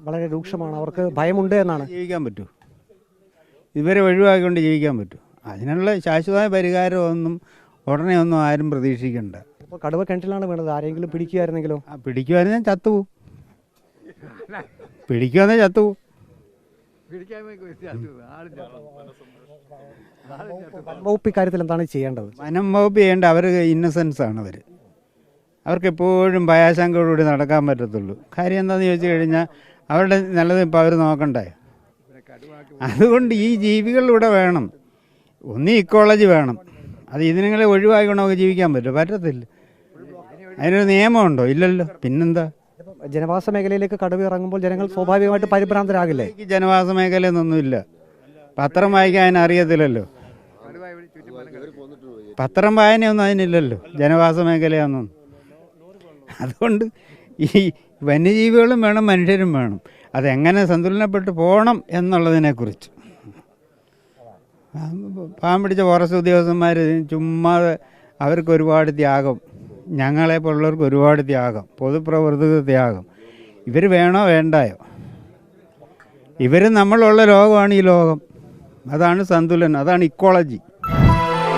വളരെ രൂക്ഷമാണ്, അവർക്ക് ഭയമുണ്ട് എന്നാണ്. ജീവിക്കാൻ പറ്റൂ, ഇവരെ ഒഴിവാക്കിക്കൊണ്ട് ജീവിക്കാൻ പറ്റൂ. അതിനുള്ള ശാശ്വതമായ പരിഹാരമൊന്നും ഉടനെ ഒന്നും ആരും പ്രതീക്ഷിക്കണ്ട. ഇപ്പോൾ കടുവ കിണറ്റിലാണ് വീണത്, ആരെങ്കിലും പിടിക്കുകയായിരുന്നെങ്കിലോ? പിടിക്കുവായിരുന്നെങ്കിൽ ചത്തുപോകും, പിടിക്കുവാണെങ്കിൽ ചത്തുപോകും. വകുപ്പ് ഇക്കാര്യത്തിൽ എന്താണ് ചെയ്യേണ്ടത്? വനം വകുപ്പ് ചെയ്യേണ്ട, അവർ ഇന്നസെൻസ് ആണ്. അവർക്ക് എപ്പോഴും ഭയാശങ്കയോടുകൂടി നടക്കാൻ പറ്റത്തുള്ളൂ. കാര്യം എന്താണെന്ന് ചോദിച്ചു കഴിഞ്ഞാൽ അവരുടെ നല്ലത് ഇപ്പോൾ അവർ നോക്കണ്ടേ. അതുകൊണ്ട് ഈ ജീവികളിലൂടെ വേണം, ഒന്നീ ഇക്കോളജി വേണം. അത് ഇതിനെ ഒഴിവാക്കി നമുക്ക് ജീവിക്കാൻ പറ്റുമോ? പറ്റത്തില്ല. അതിനൊരു നിയമമുണ്ടോ? ഇല്ലല്ലോ. പിന്നെന്താ? ജനവാസ മേഖലയിലേക്ക് കടുവ ഇറങ്ങുമ്പോൾ ജനങ്ങൾ സ്വാഭാവികമായിട്ട് പരിഭ്രാന്തരാകില്ലേ? ഈ ജനവാസ മേഖലയൊന്നുമില്ല. പത്രം വായിക്കാൻ അതിനറിയത്തില്ലല്ലോ. പത്രം വായനയൊന്നും അതിനില്ലല്ലോ, ജനവാസ മേഖലയൊന്നും. അതുകൊണ്ട് ഈ വന്യജീവികളും വേണം, മനുഷ്യരും വേണം. അതെങ്ങനെ സന്തുലനപ്പെട്ട് പോകണം എന്നുള്ളതിനെക്കുറിച്ച് പാവം പിടിച്ച ഫോറസ്റ്റ് ഉദ്യോഗസ്ഥന്മാർ ചുമ്മാതെ അവർക്ക് ഒരുപാട് ത്യാഗം, ഞങ്ങളെപ്പോലുള്ളവർക്ക് ഒരുപാട് ത്യാഗം, പൊതുപ്രവർത്തക ത്യാഗം. ഇവർ വേണോ വേണ്ടായോ? ഇവർ നമ്മളുള്ള ലോകമാണ് ഈ ലോകം. അതാണ് സന്തുലനം, അതാണ് ഇക്കോളജി.